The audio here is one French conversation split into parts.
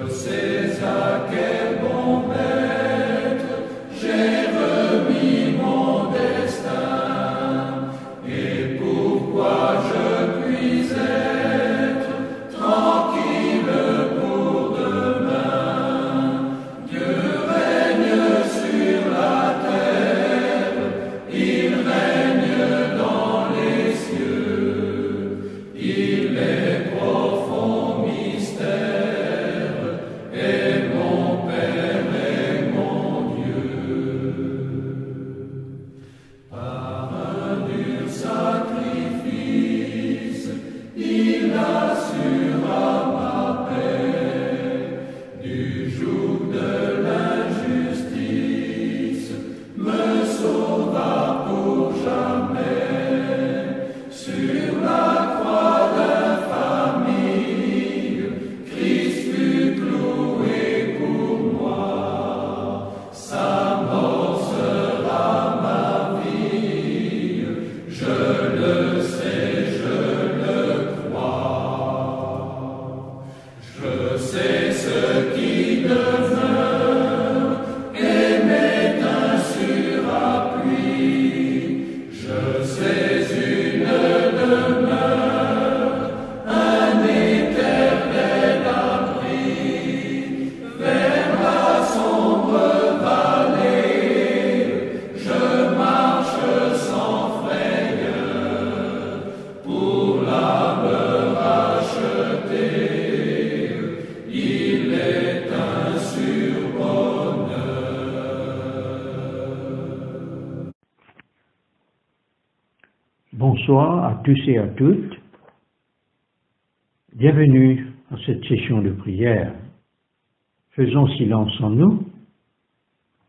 sais à quel bon maître j'ai remis mon destin, et pourquoi je puis être tranquille pour demain. Dieu règne sur la terre, il règne dans les cieux, il est profond mystère, et mon Père est mon Dieu. Par un dur sacrifice, il assurera ma paix, du joug de l'injustice, me sauva pour jamais. Sur la croix d'infamie, Christ fut cloué pour moi. Sa mort sera ma vie, je le sais, je le crois. Je sais ce qui demeure et m'éteint sur appui. Je sais une demeure, un éternel abri. Vers la sombre vallée, je marche sans frayeur, pour l'âme rachetée, il est un surbonheur. Bonsoir à tous et à toutes. Bienvenue à cette session de prière. Faisons silence en nous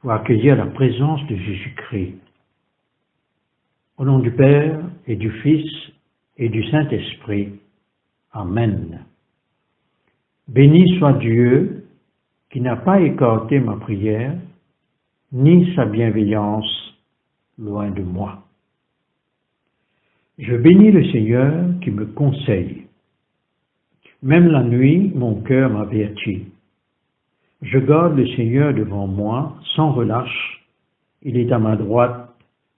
pour accueillir la présence de Jésus-Christ. Au nom du Père et du Fils et du Saint-Esprit. Amen. Béni soit Dieu qui n'a pas écarté ma prière, ni sa bienveillance loin de moi. Je bénis le Seigneur qui me conseille. Même la nuit, mon cœur m'avertit. Je garde le Seigneur devant moi sans relâche. Il est à ma droite,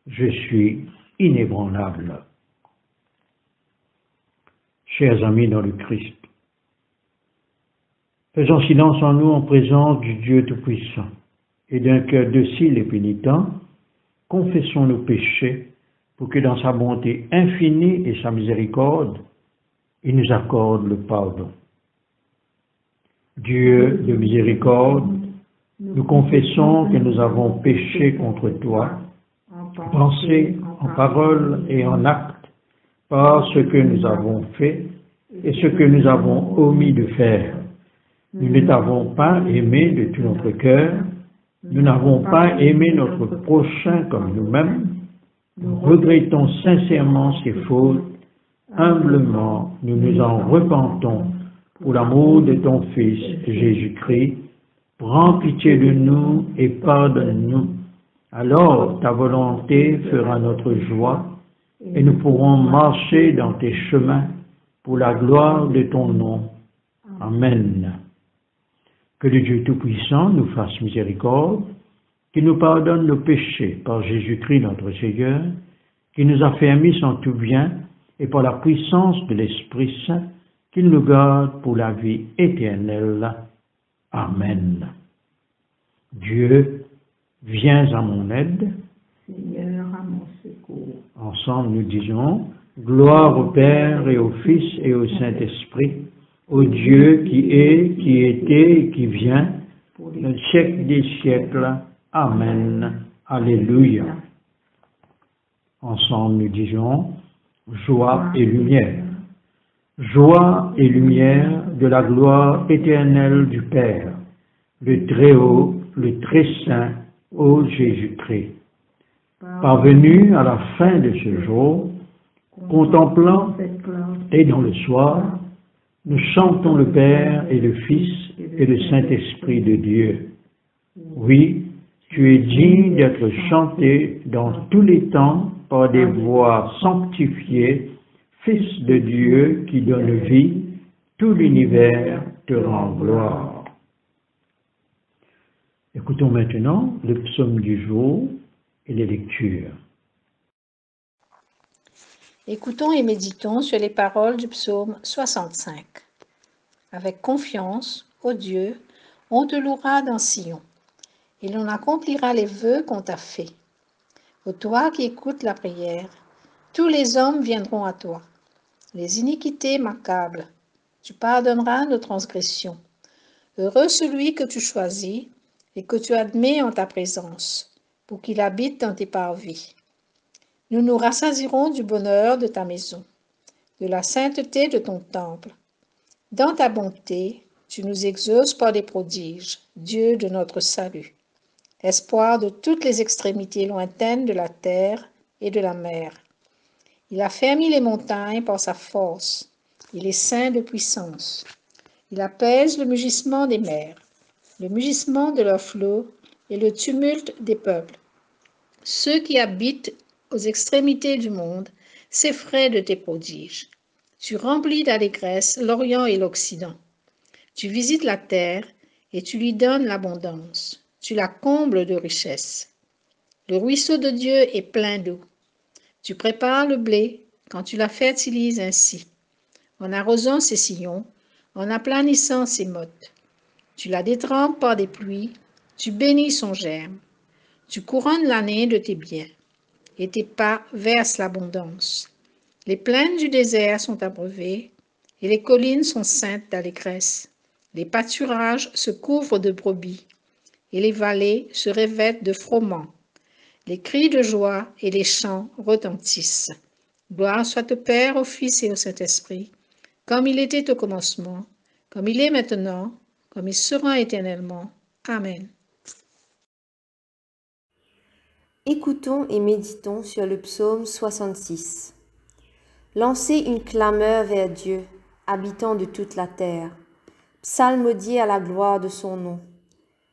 je suis inébranlable. Chers amis dans le Christ, faisons silence en nous en présence du Dieu Tout-Puissant, et d'un cœur docile et pénitent, confessons nos péchés, pour que dans sa bonté infinie et sa miséricorde, il nous accorde le pardon. Dieu de miséricorde, nous confessons que nous avons péché contre toi, en pensée, en parole et en acte, par ce que nous avons fait et ce que nous avons omis de faire. Nous ne t'avons pas aimé de tout notre cœur, nous n'avons pas aimé notre prochain comme nous-mêmes. Nous regrettons sincèrement ces fautes, humblement nous nous en repentons pour l'amour de ton Fils Jésus-Christ. Prends pitié de nous et pardonne-nous. Alors ta volonté fera notre joie et nous pourrons marcher dans tes chemins pour la gloire de ton nom. Amen. Que le Dieu Tout-Puissant nous fasse miséricorde, qui nous pardonne nos péchés par Jésus-Christ notre Seigneur, qui nous affermisse en tout bien, et par la puissance de l'Esprit Saint, qu'il nous garde pour la vie éternelle. Amen. Dieu, viens à mon aide. Seigneur, à mon secours. Ensemble nous disons, gloire au Père et au Fils et au Saint-Esprit, au Dieu qui est, qui était et qui vient, dans le siècle des siècles. Amen. Alléluia. Ensemble nous disons, joie et lumière. Joie et lumière de la gloire éternelle du Père, le Très-Haut, le Très-Saint, ô Jésus-Christ. Parvenu à la fin de ce jour, contemplant et dans le soir, nous chantons le Père et le Fils et le Saint-Esprit de Dieu. Oui, tu es digne d'être chanté dans tous les temps par des voix sanctifiées, Fils de Dieu qui donne vie, tout l'univers te rend gloire. Écoutons maintenant le psaume du jour et les lectures. Écoutons et méditons sur les paroles du psaume 65. Avec confiance, ô Dieu, on te louera dans Sion, et l'on accomplira les vœux qu'on t'a faits. Ô toi qui écoutes la prière, tous les hommes viendront à toi. Les iniquités m'accablent, tu pardonneras nos transgressions. Heureux celui que tu choisis et que tu admets en ta présence, pour qu'il habite dans tes parvis. Nous nous rassasierons du bonheur de ta maison, de la sainteté de ton temple. Dans ta bonté, tu nous exauces par des prodiges, Dieu de notre salut, espoir de toutes les extrémités lointaines de la terre et de la mer. Il a fermi les montagnes par sa force, il est saint de puissance. Il apaise le mugissement des mers, le mugissement de leurs flots et le tumulte des peuples. Ceux qui habitent aux extrémités du monde s'effraient de tes prodiges. Tu remplis d'allégresse l'Orient et l'Occident. Tu visites la terre et tu lui donnes l'abondance. Tu la combles de richesses. Le ruisseau de Dieu est plein d'eau. Tu prépares le blé quand tu la fertilises ainsi, en arrosant ses sillons, en aplanissant ses mottes. Tu la détrempes par des pluies, tu bénis son germe. Tu couronnes l'année de tes biens, et tes pas versent l'abondance. Les plaines du désert sont abreuvées, et les collines sont ceintes d'allégresse. Les pâturages se couvrent de brebis, et les vallées se revêtent de froment. Les cris de joie et les chants retentissent. Gloire soit au Père, au Fils et au Saint-Esprit, comme il était au commencement, comme il est maintenant, comme il sera éternellement. Amen. Écoutons et méditons sur le psaume 66. Lancez une clameur vers Dieu, habitant de toute la terre. Psalmodiez à la gloire de son nom.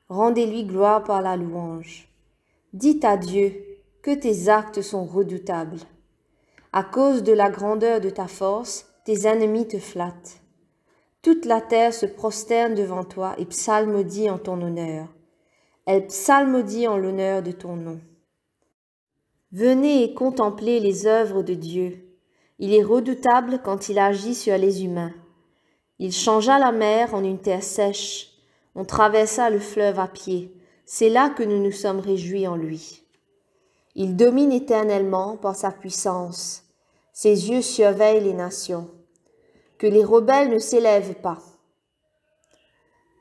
Rendez-lui gloire par la louange. Dites à Dieu que tes actes sont redoutables. À cause de la grandeur de ta force, tes ennemis te flattent. Toute la terre se prosterne devant toi et psalmodie en ton honneur. Elle psalmodie en l'honneur de ton nom. Venez et contemplez les œuvres de Dieu. Il est redoutable quand il agit sur les humains. Il changea la mer en une terre sèche. On traversa le fleuve à pied. C'est là que nous nous sommes réjouis en lui. Il domine éternellement par sa puissance. Ses yeux surveillent les nations. Que les rebelles ne s'élèvent pas.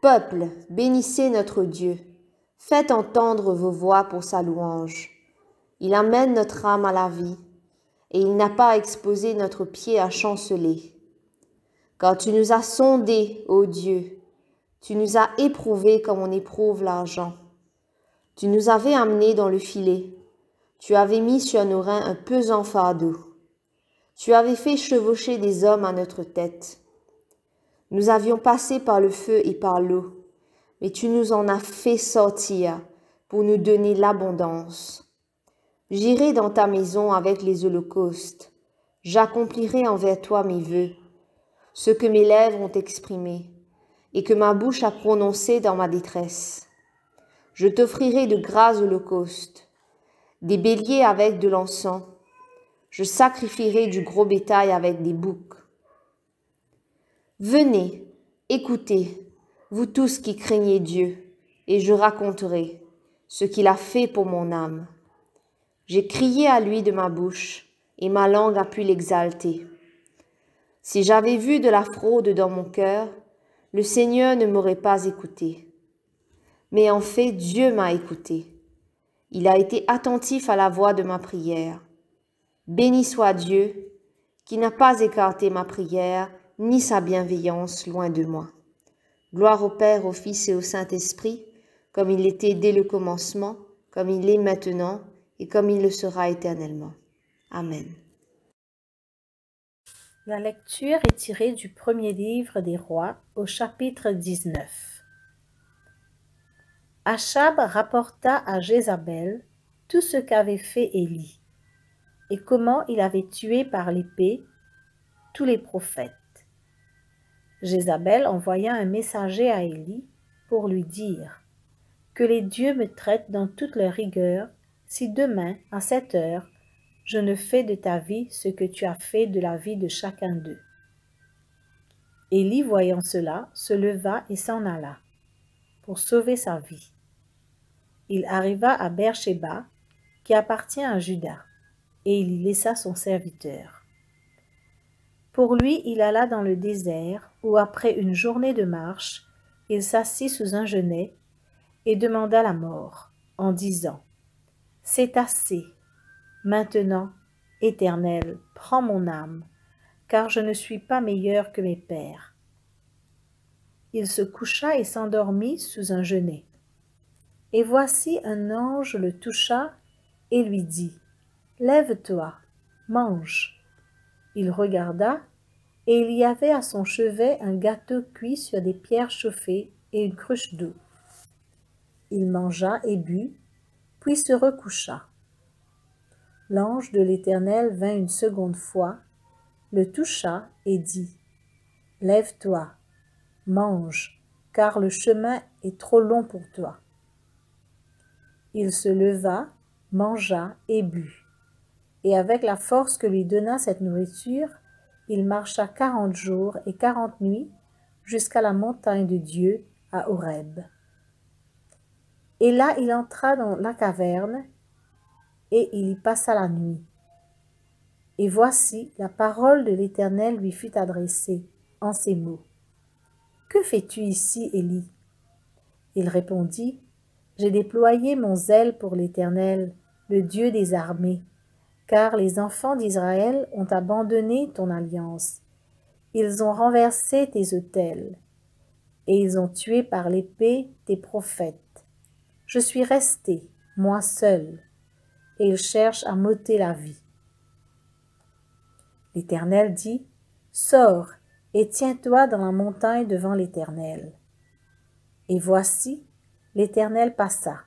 Peuple, bénissez notre Dieu. Faites entendre vos voix pour sa louange. Il amène notre âme à la vie, et il n'a pas exposé notre pied à chanceler. Car tu nous as sondés, ô Dieu, tu nous as éprouvés comme on éprouve l'argent. Tu nous avais amenés dans le filet, tu avais mis sur nos reins un pesant fardeau. Tu avais fait chevaucher des hommes à notre tête. Nous avions passé par le feu et par l'eau, mais tu nous en as fait sortir pour nous donner l'abondance. J'irai dans ta maison avec les holocaustes. J'accomplirai envers toi mes vœux, ce que mes lèvres ont exprimé et que ma bouche a prononcé dans ma détresse. Je t'offrirai de gras holocaustes, des béliers avec de l'encens. Je sacrifierai du gros bétail avec des boucs. Venez, écoutez, vous tous qui craignez Dieu, et je raconterai ce qu'il a fait pour mon âme. J'ai crié à lui de ma bouche, et ma langue a pu l'exalter. Si j'avais vu de la fraude dans mon cœur, le Seigneur ne m'aurait pas écouté. Mais en fait, Dieu m'a écouté. Il a été attentif à la voix de ma prière. Béni soit Dieu, qui n'a pas écarté ma prière, ni sa bienveillance loin de moi. Gloire au Père, au Fils et au Saint-Esprit, comme il était dès le commencement, comme il est maintenant, et comme il le sera éternellement. Amen. La lecture est tirée du premier livre des Rois au chapitre 19. Achab rapporta à Jézabel tout ce qu'avait fait Élie et comment il avait tué par l'épée tous les prophètes. Jézabel envoya un messager à Élie pour lui dire Que les dieux me traitent dans toute leur rigueur, si demain, à 7 heures, je ne fais de ta vie ce que tu as fait de la vie de chacun d'eux. » Élie, voyant cela, se leva et s'en alla, pour sauver sa vie. Il arriva à Beer-Shéba, qui appartient à Juda, et il y laissa son serviteur. Pour lui, il alla dans le désert, où après une journée de marche, il s'assit sous un genêt et demanda la mort, en disant : « C'est assez. Maintenant, Éternel, prends mon âme, car je ne suis pas meilleur que mes pères. » Il se coucha et s'endormit sous un genêt. Et voici un ange le toucha et lui dit : « Lève-toi, mange. » Il regarda, et il y avait à son chevet un gâteau cuit sur des pierres chauffées et une cruche d'eau. Il mangea et but, puis se recoucha. L'ange de l'Éternel vint une seconde fois, le toucha et dit : « Lève-toi, mange, car le chemin est trop long pour toi. » Il se leva, mangea et but, et avec la force que lui donna cette nourriture, il marcha 40 jours et 40 nuits jusqu'à la montagne de Dieu à Horeb. Et là il entra dans la caverne, et il y passa la nuit. Et voici, la parole de l'Éternel lui fut adressée, en ces mots : « Que fais-tu ici, Élie ? » Il répondit : « J'ai déployé mon zèle pour l'Éternel, le Dieu des armées, car les enfants d'Israël ont abandonné ton alliance. Ils ont renversé tes autels, et ils ont tué par l'épée tes prophètes. Je suis resté, moi seul, et ils cherchent à m'ôter la vie. » L'Éternel dit : « Sors et tiens-toi dans la montagne devant l'Éternel. » Et voici, l'Éternel passa.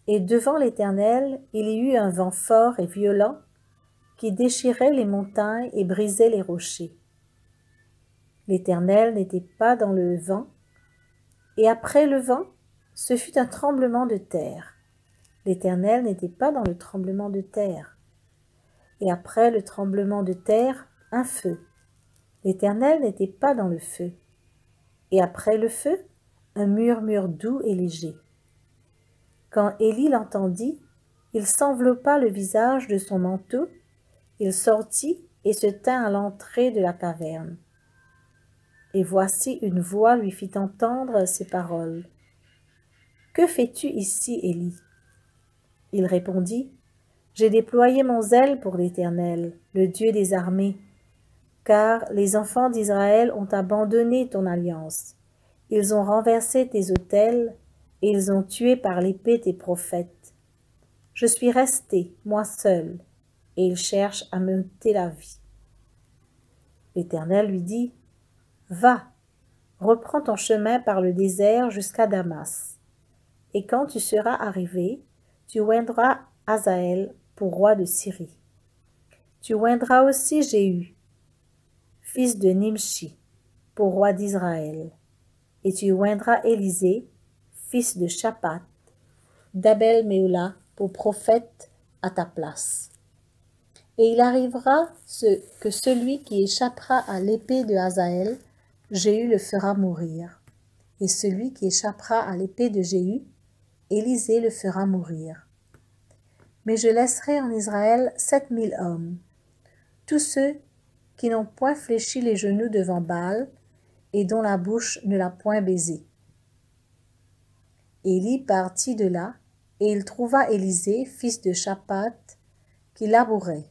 Et devant l'Éternel, il y eut un vent fort et violent qui déchirait les montagnes et brisait les rochers. L'Éternel n'était pas dans le vent, et après le vent, ce fut un tremblement de terre. L'Éternel n'était pas dans le tremblement de terre. Et après le tremblement de terre, un feu. L'Éternel n'était pas dans le feu. Et après le feu, un murmure doux et léger. Quand Élie l'entendit, il s'enveloppa le visage de son manteau, il sortit et se tint à l'entrée de la caverne. Et voici une voix lui fit entendre ces paroles : « Que fais-tu ici, Élie ? » Il répondit : « J'ai déployé mon zèle pour l'Éternel, le Dieu des armées, car les enfants d'Israël ont abandonné ton alliance. Ils ont renversé tes autels, et ils ont tué par l'épée tes prophètes. Je suis resté, moi seul, et ils cherchent à me ôter la vie. » L'Éternel lui dit : « Va, reprends ton chemin par le désert jusqu'à Damas, et quand tu seras arrivé, tu oindras Hazaël pour roi de Syrie. Tu oindras aussi Jéhu, fils de Nimshi, pour roi d'Israël, et tu oindras Élisée, fils de Shaphat, d'Abel-Méhola, pour prophète à ta place. Et il arrivera que celui qui échappera à l'épée de Hazaël, Jéhu le fera mourir, et celui qui échappera à l'épée de Jéhu, Élisée le fera mourir. Mais je laisserai en Israël 7000 hommes, tous ceux qui n'ont point fléchi les genoux devant Baal, et dont la bouche ne l'a point baisé. » Élie partit de là, et il trouva Élisée, fils de Shaphat, qui labourait.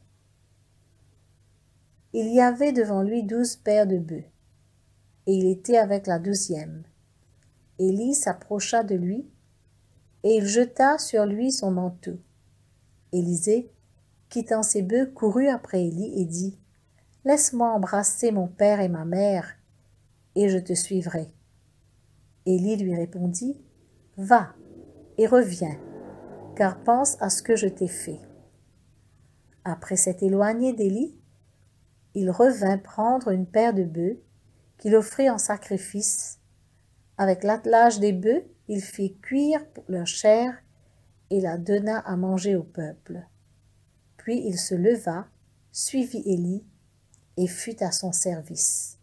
Il y avait devant lui 12 paires de bœufs, et il était avec la 12e. Élie s'approcha de lui, et il jeta sur lui son manteau. Élisée, quittant ses bœufs, courut après Élie et dit : « Laisse-moi embrasser mon père et ma mère, et je te suivrai. » Élie lui répondit : « Va et reviens, car pense à ce que je t'ai fait. » Après s'être éloigné d'Élie, il revint prendre une paire de bœufs qu'il offrit en sacrifice, Avec l'attelage des bœufs, il fit cuire leur chair et la donna à manger au peuple. Puis il se leva, suivit Élie et fut à son service.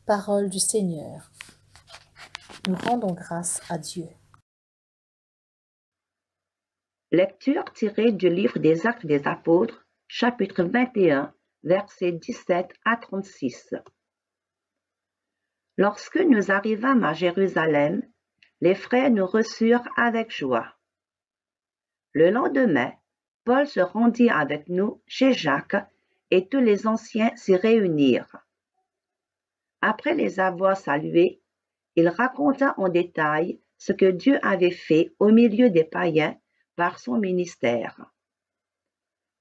Parole du Seigneur. Nous rendons grâce à Dieu. Lecture tirée du livre des Actes des Apôtres, chapitre 21, versets 17 à 36. Lorsque nous arrivâmes à Jérusalem, les frères nous reçurent avec joie. Le lendemain, Paul se rendit avec nous chez Jacques et tous les anciens s'y réunirent. Après les avoir salués, il raconta en détail ce que Dieu avait fait au milieu des païens par son ministère.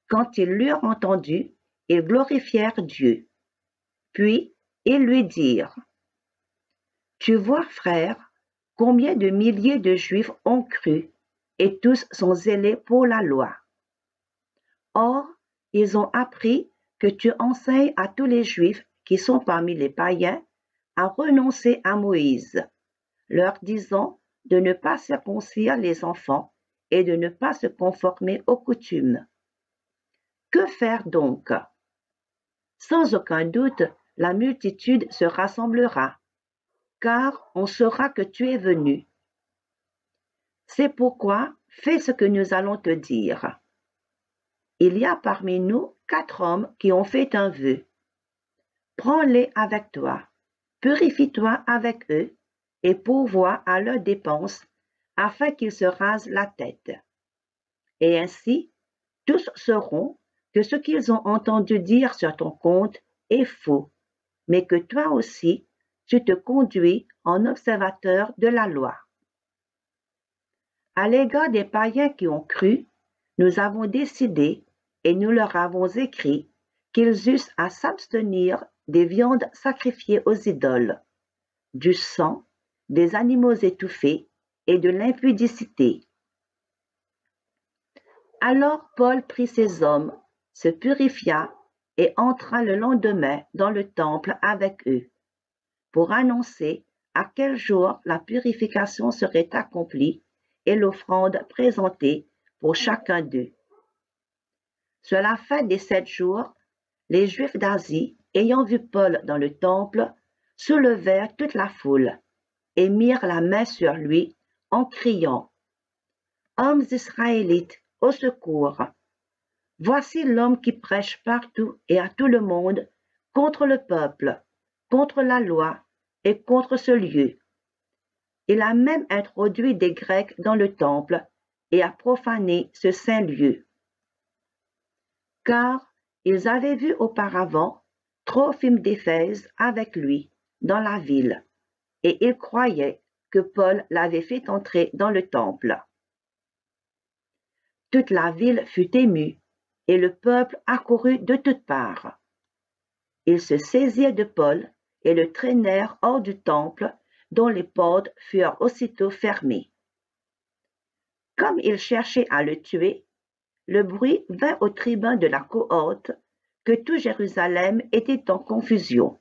Quand ils l'eurent entendu, ils glorifièrent Dieu. Puis ils lui dirent: « Tu vois, frère, combien de milliers de Juifs ont cru, et tous sont zélés pour la loi. Or, ils ont appris que tu enseignes à tous les Juifs qui sont parmi les païens à renoncer à Moïse, leur disant de ne pas circoncire les enfants et de ne pas se conformer aux coutumes. Que faire donc? Sans aucun doute, la multitude se rassemblera, car on saura que tu es venu. C'est pourquoi fais ce que nous allons te dire. Il y a parmi nous 4 hommes qui ont fait un vœu. Prends-les avec toi, purifie-toi avec eux et pourvois à leurs dépenses afin qu'ils se rasent la tête. Et ainsi, tous sauront que ce qu'ils ont entendu dire sur ton compte est faux, mais que toi aussi, tu te conduis en observateur de la loi. À l'égard des païens qui ont cru, nous avons décidé et nous leur avons écrit qu'ils eussent à s'abstenir des viandes sacrifiées aux idoles, du sang, des animaux étouffés et de l'impudicité. Alors Paul prit ses hommes, se purifia et entra le lendemain dans le temple avec eux, pour annoncer à quel jour la purification serait accomplie et l'offrande présentée pour chacun d'eux. Sur la fin des 7 jours, les Juifs d'Asie, ayant vu Paul dans le temple, soulevèrent toute la foule et mirent la main sur lui en criant: « Hommes israélites, au secours! Voici l'homme qui prêche partout et à tout le monde contre le peuple, contre la loi et contre ce lieu. Il a même introduit des Grecs dans le temple et a profané ce saint lieu. » Car ils avaient vu auparavant Trophime d'Éphèse avec lui dans la ville, et ils croyaient que Paul l'avait fait entrer dans le temple. Toute la ville fut émue, et le peuple accourut de toutes parts. Ils se saisirent de Paul et le traînèrent hors du temple, dont les portes furent aussitôt fermées. Comme ils cherchaient à le tuer, le bruit vint au tribun de la cohorte que tout Jérusalem était en confusion.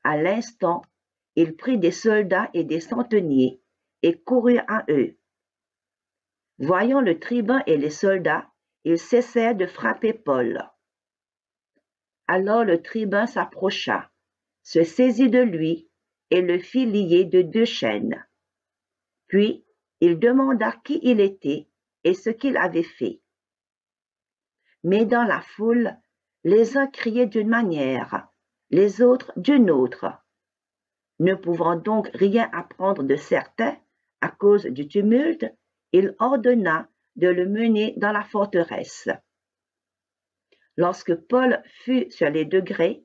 À l'instant, il prit des soldats et des centeniers et courut à eux. Voyant le tribun et les soldats, ils cessèrent de frapper Paul. Alors le tribun s'approcha, se saisit de lui et le fit lier de 2 chaînes. Puis il demanda qui il était et ce qu'il avait fait. Mais dans la foule, les uns criaient d'une manière, les autres d'une autre. Ne pouvant donc rien apprendre de certain à cause du tumulte, il ordonna de le mener dans la forteresse. Lorsque Paul fut sur les degrés,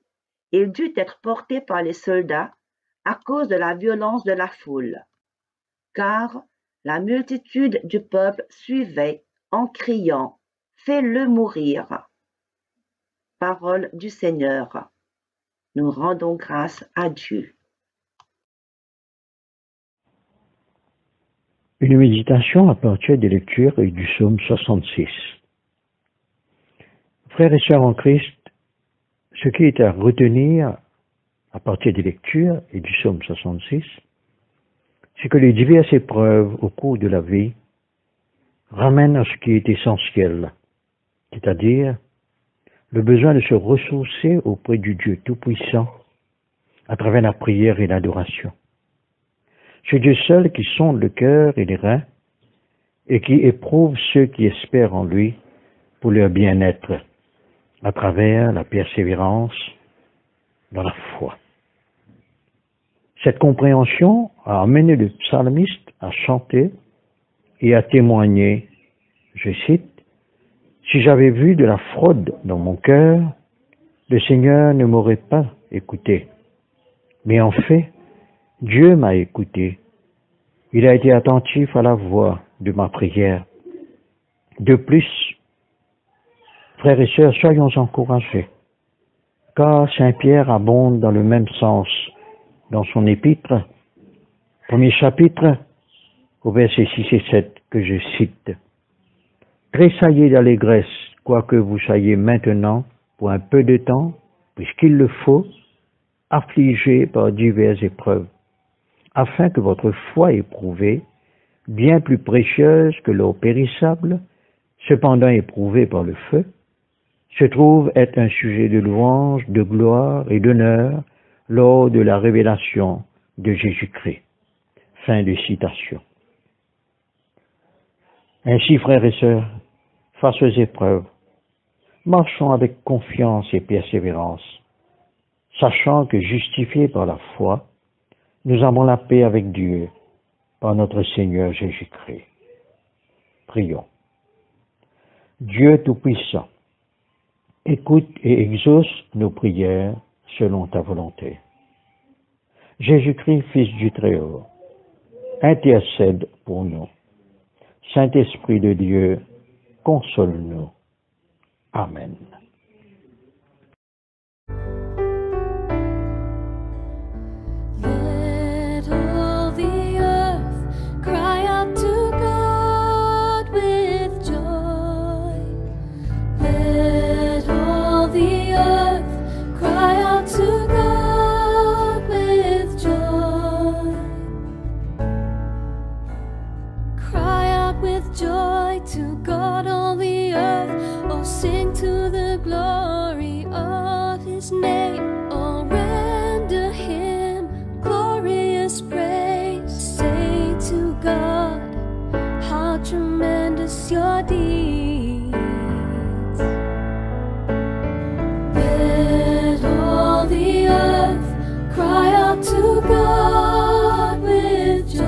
il dut être porté par les soldats à cause de la violence de la foule, car la multitude du peuple suivait en criant « Fais-le mourir !» Parole du Seigneur. Nous rendons grâce à Dieu. Une méditation à partir des lectures et du psaume 66. Frères et sœurs en Christ, ce qui est à retenir à partir des lectures et du psaume 66, c'est que les diverses épreuves au cours de la vie ramènent à ce qui est essentiel, c'est-à-dire le besoin de se ressourcer auprès du Dieu Tout-Puissant à travers la prière et l'adoration. Ce Dieu seul qui sonde le cœur et les reins et qui éprouve ceux qui espèrent en lui pour leur bien-être à travers la persévérance dans la foi. Cette compréhension a amené le psalmiste à chanter et à témoigner, je cite, « Si j'avais vu de la fraude dans mon cœur, le Seigneur ne m'aurait pas écouté. Mais en fait, Dieu m'a écouté. Il a été attentif à la voix de ma prière. De plus, frères et sœurs, soyons encouragés, car Saint Pierre abonde dans le même sens dans son épître, premier chapitre, au verset 6 et 7, que je cite. « Tressaillez d'allégresse, quoique vous soyez maintenant, pour un peu de temps, puisqu'il le faut, affligés par diverses épreuves, afin que votre foi éprouvée, bien plus précieuse que l'or périssable, cependant éprouvée par le feu, se trouve être un sujet de louange, de gloire et d'honneur lors de la révélation de Jésus-Christ. » Fin de citation. Ainsi, frères et sœurs, face aux épreuves, marchons avec confiance et persévérance, sachant que justifiés par la foi, nous avons la paix avec Dieu par notre Seigneur Jésus-Christ. Prions. Dieu Tout-Puissant, écoute et exauce nos prières selon ta volonté. Jésus-Christ, Fils du Très-Haut, intercède pour nous. Saint-Esprit de Dieu, console-nous. Amen. Let all the earth cry out to God with joy. Let all the earth cry out to God with joy. Cry out with joy to God, all the earth. Oh, sing to the glory of His name. Oh, render Him glorious praise. Say to God, how tremendous your deeds. Let all the earth cry out to God with joy.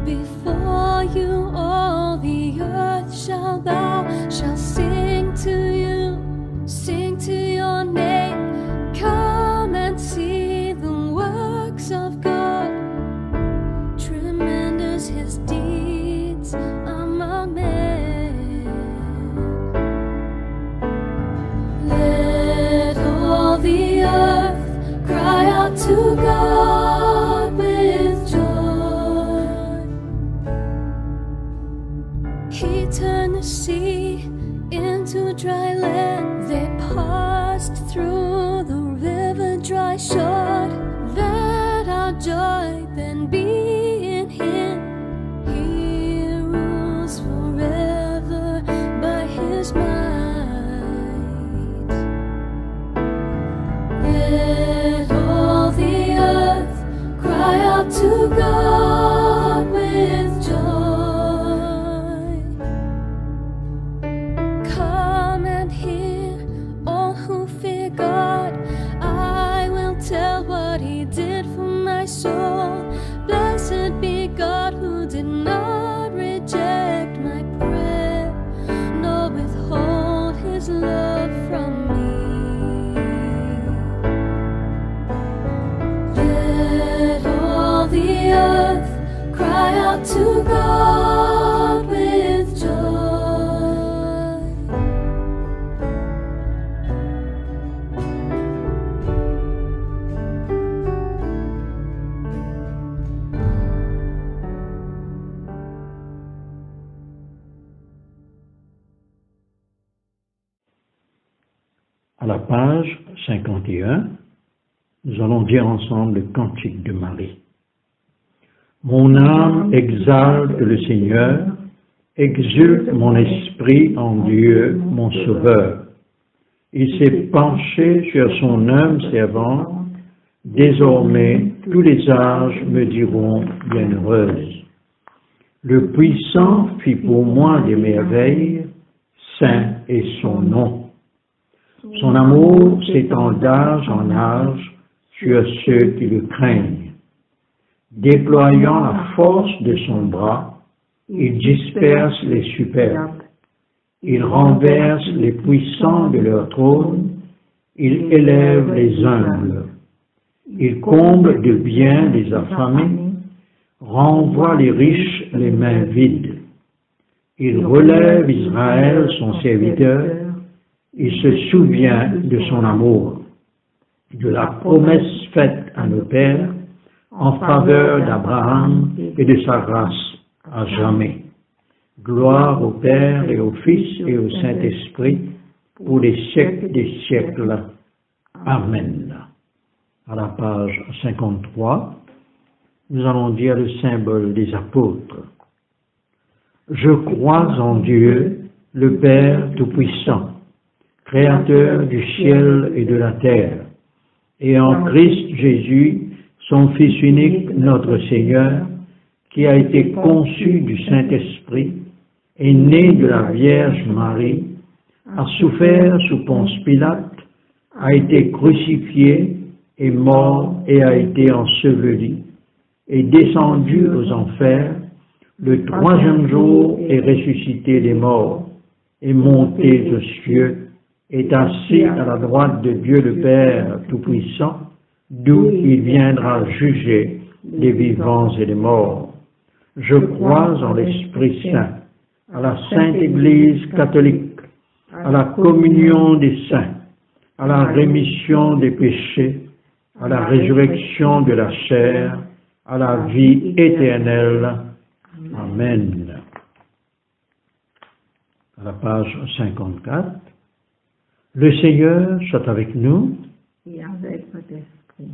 Before you all the earth shall bow, shall sing to you, sing to your name. Come and see the works of God. Tremendous His deeds among men. Let all the earth cry out to God with joy. He turned the sea into dry land. They passed through the river dry shod. Let our joy then be in Him. He rules forever by His might. Let all the earth cry out to God with joy. Come and hear, all who fear God. I will tell what He did for my soul. Blessed be God who did not reject my prayer, nor withhold His love from me. Let all the earth cry out to God with joy. À la page 51, nous allons dire ensemble le cantique de Marie. Mon âme exalte le Seigneur, exulte mon esprit en Dieu, mon Sauveur. Il s'est penché sur son âme servante, désormais tous les âges me diront bienheureuse. Le Puissant fit pour moi des merveilles, saint est son nom. Son amour s'étend d'âge en âge sur ceux qui le craignent. Déployant la force de son bras, il disperse les superbes. Il renverse les puissants de leur trône, il élève les humbles. Il comble de bien les affamés, renvoie les riches les mains vides. Il relève Israël, son serviteur, il se souvient de son amour, de la promesse faite à nos pères, en faveur d'Abraham et de sa grâce à jamais. Gloire au Père et au Fils et au Saint-Esprit, pour les siècles des siècles. Amen. À la page 53, nous allons dire le symbole des apôtres. Je crois en Dieu, le Père Tout-Puissant, Créateur du ciel et de la terre, et en Christ Jésus, son Fils unique, notre Seigneur, qui a été conçu du Saint-Esprit, est né de la Vierge Marie, a souffert sous Ponce Pilate, a été crucifié, est mort et a été enseveli, est descendu aux enfers, le troisième jour est ressuscité des morts, est monté aux cieux, est assis à la droite de Dieu le Père Tout-Puissant, d'où il viendra juger les vivants et les morts. Je crois en l'Esprit Saint, à la Sainte Église catholique, à la communion des saints, à la rémission des péchés, à la résurrection de la chair, à la vie éternelle. Amen. À la page 54, le Seigneur soit avec nous. Et avec votre esprit.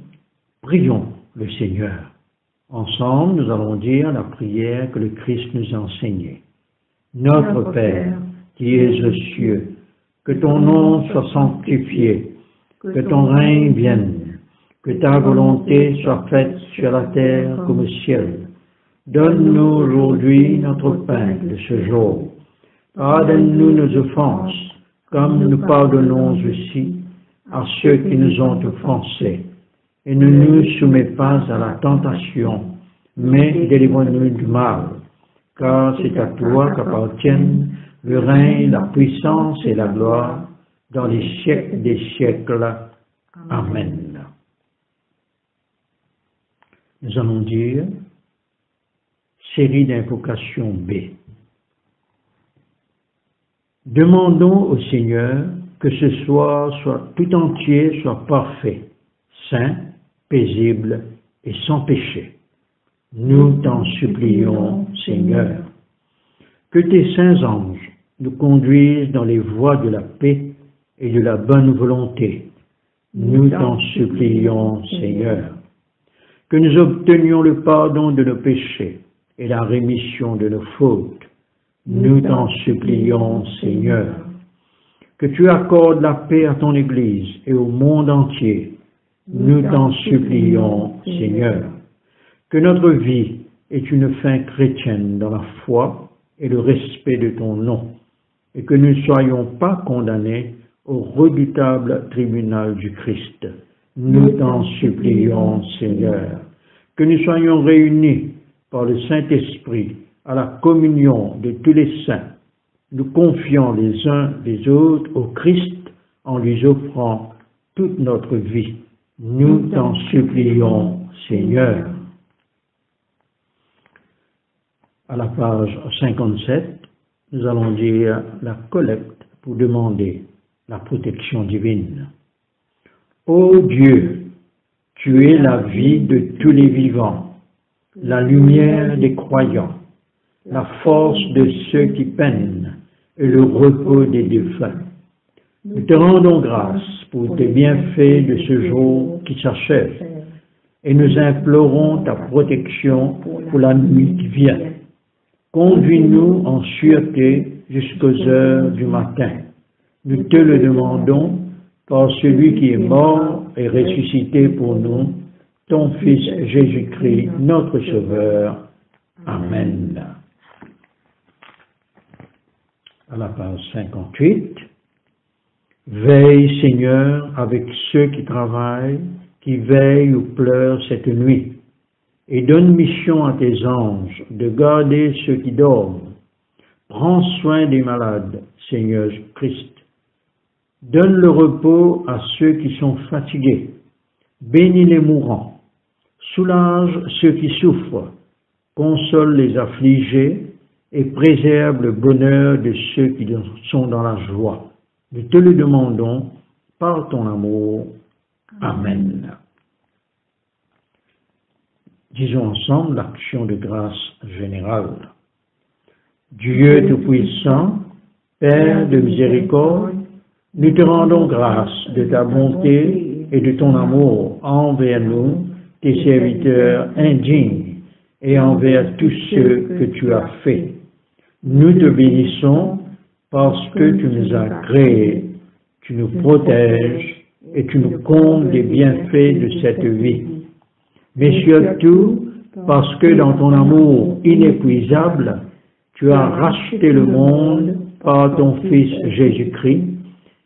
Prions le Seigneur. Ensemble, nous allons dire la prière que le Christ nous a enseignée. Notre Père, qui es aux cieux, que ton nom soit sanctifié, que ton règne vienne, que ta volonté soit faite sur la terre comme au ciel. Donne-nous aujourd'hui notre pain de ce jour. Pardonne-nous nos offenses, comme nous pardonnons aussi à ceux qui nous ont offensés. Et ne nous soumets pas à la tentation, mais délivre-nous du mal. Car c'est à toi qu'appartiennent le règne, la puissance et la gloire dans les siècles des siècles. Amen. Nous allons dire série d'invocations B. Demandons au Seigneur que ce soir soit tout entier, soit parfait, saint, paisible et sans péché. Nous t'en supplions, Seigneur. Que tes saints anges nous conduisent dans les voies de la paix et de la bonne volonté. Nous t'en supplions, Seigneur. Que nous obtenions le pardon de nos péchés et la rémission de nos fautes. Nous t'en supplions, Seigneur. Que tu accordes la paix à ton Église et au monde entier. Nous t'en supplions, Seigneur. Que notre vie ait une fin chrétienne dans la foi et le respect de ton nom, et que nous ne soyons pas condamnés au redoutable tribunal du Christ. Nous t'en supplions, Seigneur. Que nous soyons réunis par le Saint-Esprit à la communion de tous les saints, nous confiant les uns les autres au Christ en lui offrant toute notre vie. Nous t'en supplions, Seigneur. À la page 57, nous allons dire la collecte pour demander la protection divine. Ô Dieu, tu es la vie de tous les vivants, la lumière des croyants, la force de ceux qui peinent et le repos des défunts. Nous te rendons grâce pour tes bienfaits de ce jour qui s'achève et nous implorons ta protection pour la nuit qui vient. Conduis-nous en sûreté jusqu'aux heures du matin. Nous te le demandons par celui qui est mort et ressuscité pour nous, ton Fils Jésus-Christ, notre Sauveur. Amen. À la page 58. Veille, Seigneur, avec ceux qui travaillent, qui veillent ou pleurent cette nuit, et donne mission à tes anges de garder ceux qui dorment. Prends soin des malades, Seigneur Christ. Donne le repos à ceux qui sont fatigués. Bénis les mourants. Soulage ceux qui souffrent. Console les affligés et préserve le bonheur de ceux qui sont dans la joie. Nous te le demandons par ton amour. Amen. Disons ensemble l'action de grâce générale. Dieu Tout-Puissant, Père de miséricorde, nous te rendons grâce de ta bonté et de ton amour envers nous, tes serviteurs indignes, et envers tous ceux que tu as faits. Nous te bénissons parce que tu nous as créés, tu nous protèges et tu nous combles des bienfaits de cette vie. Mais surtout parce que dans ton amour inépuisable, tu as racheté le monde par ton Fils Jésus-Christ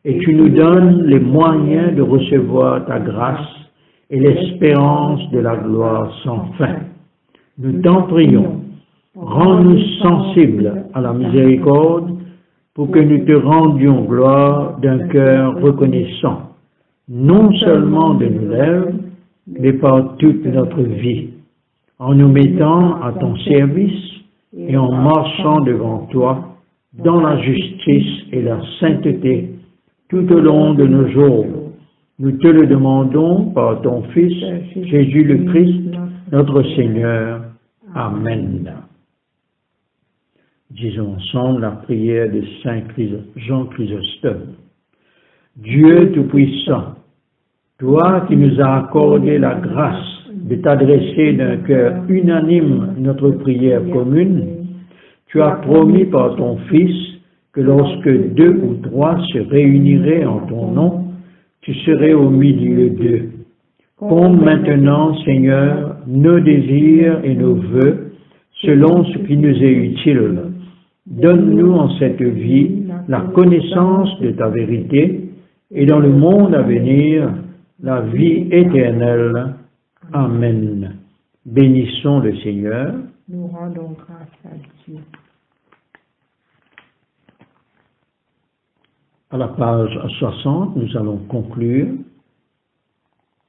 et tu nous donnes les moyens de recevoir ta grâce et l'espérance de la gloire sans fin. Nous t'en prions, rends-nous sensibles à la miséricorde pour que nous te rendions gloire d'un cœur reconnaissant, non seulement de nos lèvres, mais par toute notre vie, en nous mettant à ton service et en marchant devant toi dans la justice et la sainteté tout au long de nos jours. Nous te le demandons par ton Fils, Jésus le Christ, notre Seigneur. Amen. Disons ensemble la prière de Saint Jean Chrysostome. Dieu Tout-Puissant, toi qui nous as accordé la grâce de t'adresser d'un cœur unanime notre prière commune, tu as promis par ton Fils que lorsque 2 ou 3 se réuniraient en ton nom, tu serais au milieu d'eux. Comble maintenant, Seigneur, nos désirs et nos vœux, selon ce qui nous est utile. Donne-nous en cette vie la connaissance de ta vérité et dans le monde à venir, la vie éternelle. Amen. Bénissons le Seigneur. Nous rendons grâce à Dieu. À la page 60, nous allons conclure.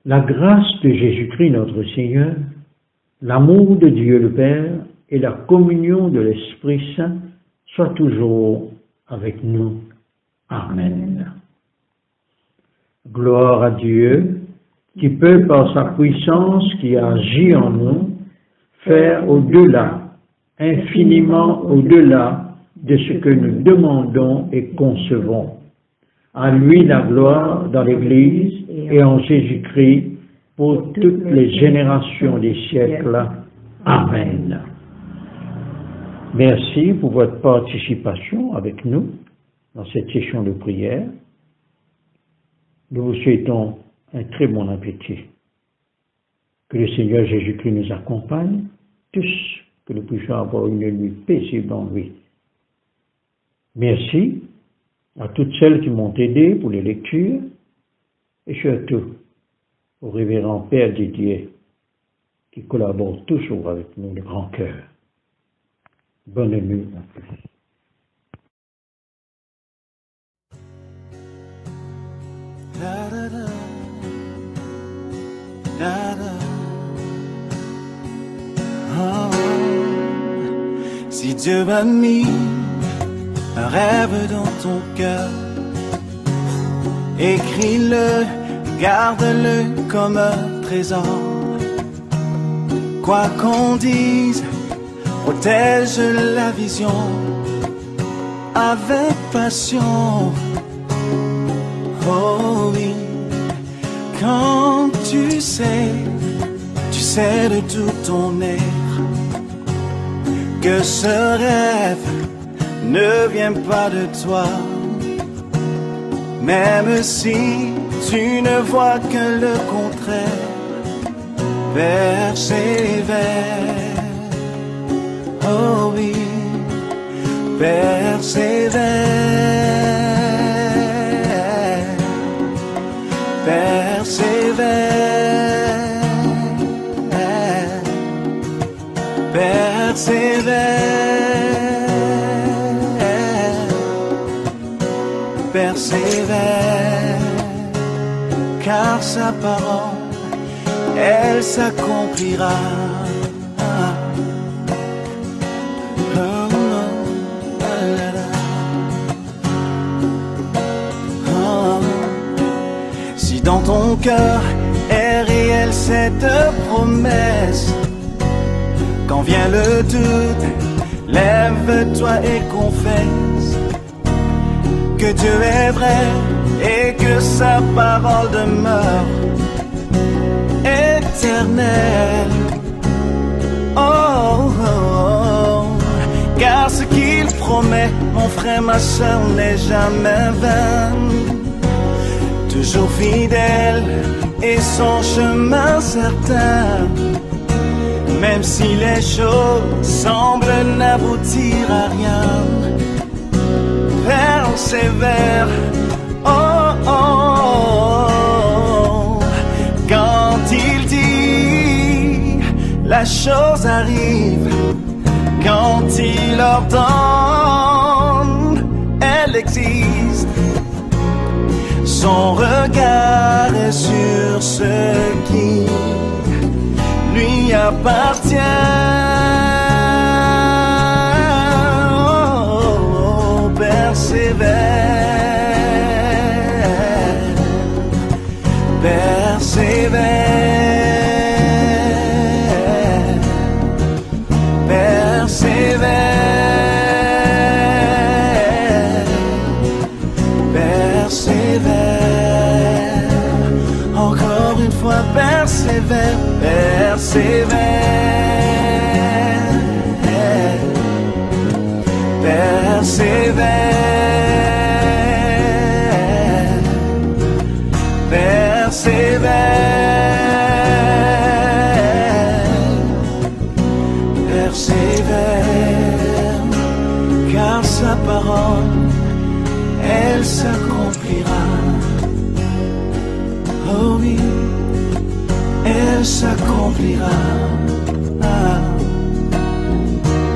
La grâce de Jésus-Christ notre Seigneur, l'amour de Dieu le Père et la communion de l'Esprit Saint soient toujours avec nous. Amen. Gloire à Dieu, qui peut par sa puissance qui agit en nous, faire au-delà, infiniment au-delà de ce que nous demandons et concevons. À lui la gloire dans l'Église et en Jésus-Christ pour toutes les générations des siècles. Amen. Merci pour votre participation avec nous dans cette session de prière. Nous vous souhaitons un très bon appétit. Que le Seigneur Jésus-Christ nous accompagne tous, que nous puissions avoir une nuit paisible en lui. Merci à toutes celles qui m'ont aidé pour les lectures et surtout au révérend Père Didier qui collabore toujours avec nous de grand cœur. Bonne nuit à tous. Da, da, da. Da, da. Oh. Si Dieu a mis un rêve dans ton cœur, écris-le, garde-le comme un trésor. Quoi qu'on dise, protège la vision avec passion. Oh oui, quand tu sais de tout ton être que ce rêve ne vient pas de toi. Même si tu ne vois que le contraire, persévère. Oh oui, persévère. Persévère. Persévère, persévère, car sa parole, elle s'accomplira. Si dans ton cœur est réelle cette promesse, quand vient le doute, lève-toi et confesse que Dieu est vrai et que sa parole demeure éternelle. Oh, oh, oh. Car ce qu'il promet, mon frère, ma soeur, n'est jamais vain. Toujours fidèle et son chemin certain. Même si les choses semblent n'aboutir à rien, persévère. Oh, oh, oh. Quand il dit, la chose arrive. Quand il ordonne, elle existe. Son regard est sur ce qui lui appartient. Oh, persévère, persévère, persévère, persévère. Encore une fois, persévère. Persévère, persévère, persévère, persévère, car sa parole, elle s'accomplira. Oh oui, elle s'accomplira.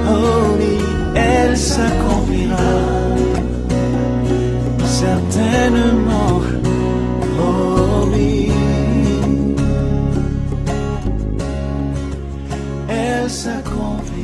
Oh oui, elle s'accomplira. Certainement. Oh oui, elle s'accomplira.